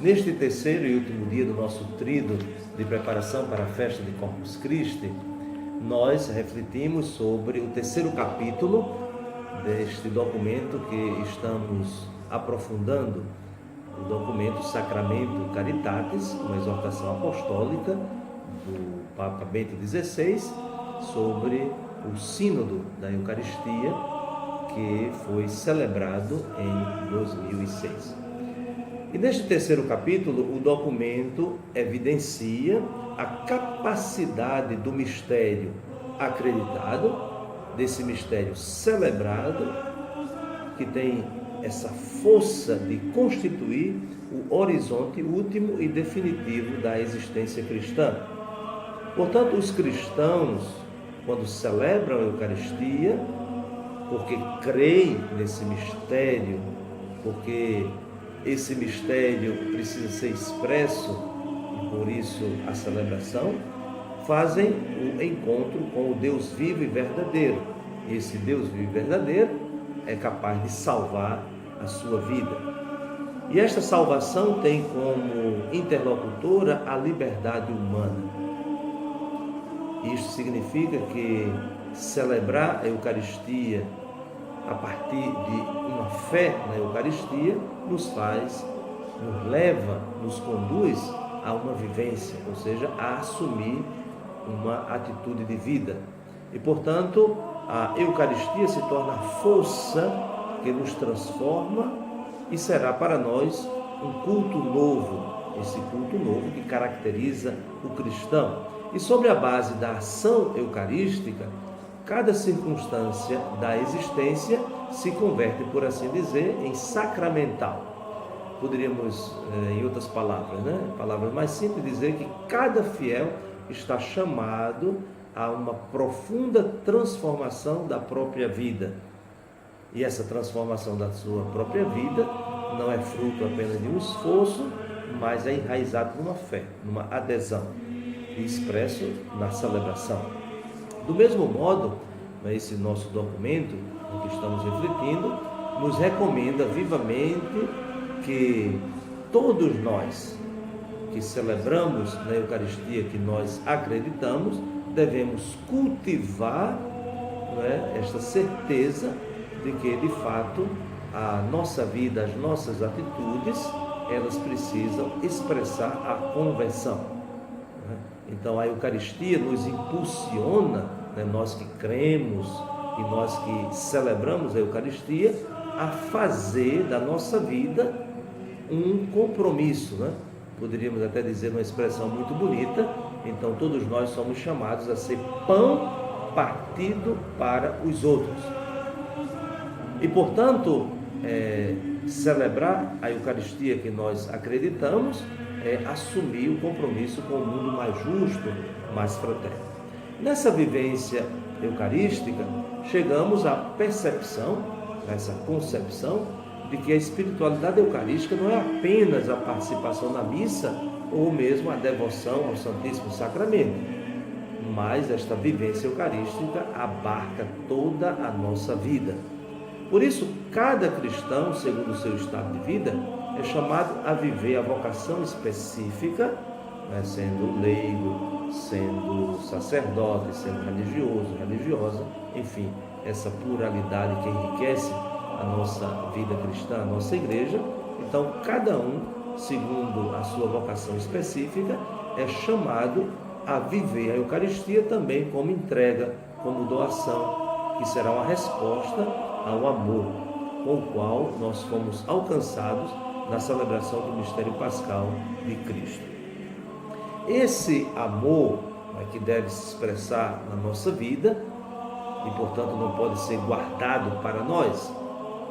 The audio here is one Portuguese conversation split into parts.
Neste terceiro e último dia do nosso trido de preparação para a festa de Corpus Christi, nós refletimos sobre o terceiro capítulo deste documento que estamos aprofundando, o documento Sacramento Caritatis, uma exortação apostólica do Papa Bento XVI sobre o Sínodo da Eucaristia, que foi celebrado em 2006. E neste terceiro capítulo, o documento evidencia a capacidade do mistério acreditado, desse mistério celebrado, que tem essa força de constituir o horizonte último e definitivo da existência cristã. Portanto, os cristãos, quando celebram a Eucaristia, porque creem nesse mistério, porque esse mistério precisa ser expresso, e por isso a celebração, fazem o encontro com o Deus vivo e verdadeiro. E esse Deus vivo e verdadeiro é capaz de salvar a sua vida. E esta salvação tem como interlocutora a liberdade humana. Isto significa que celebrar a Eucaristia a partir de uma fé na Eucaristia nos leva, nos conduz a uma vivência, ou seja, a assumir uma atitude de vida. E, portanto, a Eucaristia se torna a força que nos transforma e será para nós um culto novo, esse culto novo que caracteriza o cristão. E sobre a base da ação eucarística, cada circunstância da existência se converte, por assim dizer, em sacramental. Poderíamos, em outras palavras, palavras mais simples, dizer que cada fiel está chamado a uma profunda transformação da própria vida. E essa transformação da sua própria vida não é fruto apenas de um esforço, mas é enraizado numa fé, numa adesão, e expresso na celebração. Do mesmo modo, esse nosso documento, no que estamos refletindo, nos recomenda vivamente que todos nós que celebramos na Eucaristia, que nós acreditamos, devemos cultivar esta certeza de que, de fato, a nossa vida, as nossas atitudes, elas precisam expressar a conversão. Então a Eucaristia nos impulsiona, nós que cremos e nós que celebramos a Eucaristia, a fazer da nossa vida um compromisso, Poderíamos até dizer uma expressão muito bonita. Então todos nós somos chamados a ser pão partido para os outros. E portanto, celebrar a Eucaristia que nós acreditamos é assumir o compromisso com um mundo mais justo, mais fraterno. Nessa vivência eucarística, chegamos à percepção, essa concepção, de que a espiritualidade eucarística não é apenas a participação na missa ou mesmo a devoção ao Santíssimo Sacramento, mas esta vivência eucarística abarca toda a nossa vida. Por isso, cada cristão, segundo o seu estado de vida, é chamado a viver a vocação específica, sendo leigo, sendo sacerdote, sendo religioso, religiosa, enfim, essa pluralidade que enriquece a nossa vida cristã, a nossa igreja. Então, cada um, segundo a sua vocação específica, é chamado a viver a Eucaristia também como entrega, como doação, que será uma resposta ao amor com o qual nós fomos alcançados na celebração do mistério pascal de Cristo. Esse amor que deve se expressar na nossa vida e, portanto, não pode ser guardado para nós,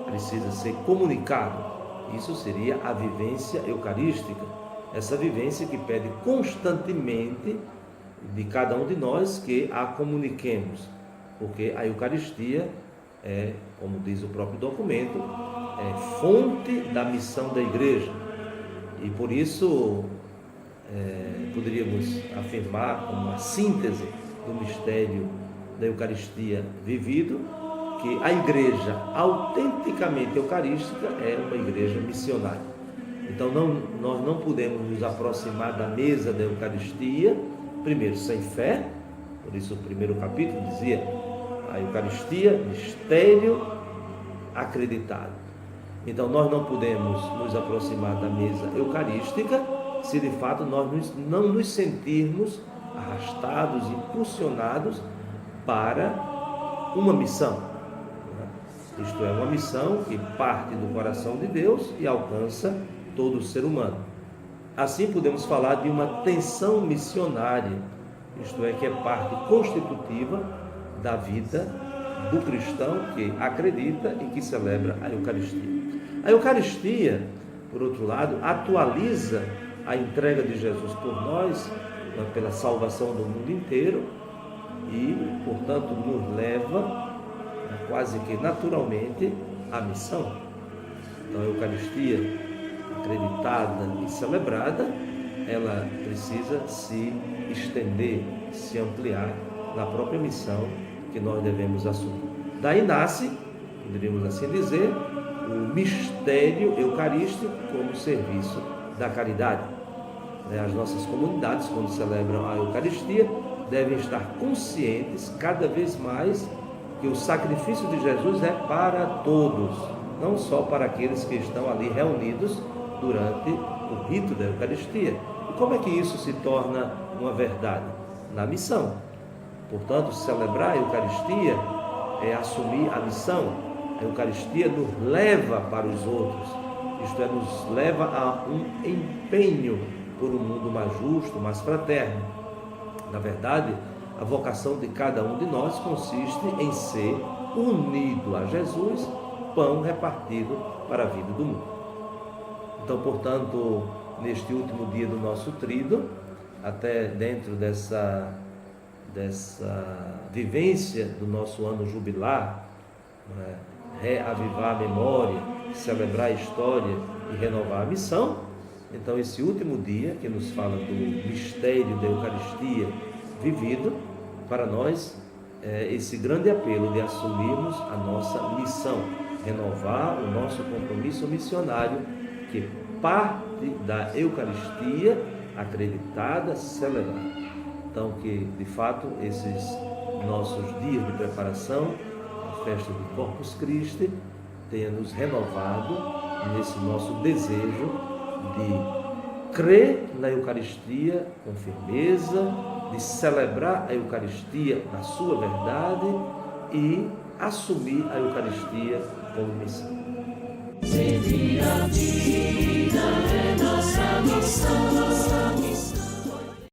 precisa ser comunicado. Isso seria a vivência eucarística, essa vivência que pede constantemente de cada um de nós que a comuniquemos, porque a Eucaristia é, como diz o próprio documento, é fonte da missão da igreja. E por isso poderíamos afirmar como uma síntese do mistério da Eucaristia vivido, que a igreja autenticamente eucarística é uma igreja missionária. Então nós não podemos nos aproximar da mesa da Eucaristia, primeiro, sem fé. Por isso o primeiro capítulo dizia: a Eucaristia, mistério acreditado. Então nós não podemos nos aproximar da mesa eucarística se de fato nós não nos sentirmos arrastados, impulsionados para uma missão. Isto é, uma missão que parte do coração de Deus e alcança todo o ser humano. Assim podemos falar de uma tensão missionária, isto é, que é parte constitutiva da vida do cristão que acredita e que celebra a Eucaristia. A Eucaristia, por outro lado, atualiza a entrega de Jesus por nós, pela salvação do mundo inteiro, e, portanto, nos leva quase que naturalmente à missão. Então, a Eucaristia, acreditada e celebrada, ela precisa se estender, se ampliar na própria missão que nós devemos assumir. Daí nasce, poderíamos assim dizer, o mistério eucarístico como serviço da caridade. As nossas comunidades, quando celebram a Eucaristia, devem estar conscientes cada vez mais que o sacrifício de Jesus é para todos, não só para aqueles que estão ali reunidos durante o rito da Eucaristia. E como é que isso se torna uma verdade? Na missão. Portanto, celebrar a Eucaristia é assumir a missão. A Eucaristia nos leva para os outros, isto é, nos leva a um empenho por um mundo mais justo, mais fraterno. Na verdade, a vocação de cada um de nós consiste em ser unido a Jesus, pão repartido para a vida do mundo. Então, portanto, neste último dia do nosso tríduo, até dentro dessa vivência do nosso ano jubilar, reavivar a memória, celebrar a história e renovar a missão. Então, esse último dia que nos fala do mistério da Eucaristia vivido, para nós é esse grande apelo de assumirmos a nossa missão, renovar o nosso compromisso missionário, que parte da Eucaristia acreditada, celebrada. Então, que de fato esses nossos dias de preparação, a festa do Corpus Christi, tenha nos renovado nesse nosso desejo de crer na Eucaristia com firmeza, de celebrar a Eucaristia na sua verdade e assumir a Eucaristia como missão. Servir a vida é nossa missão.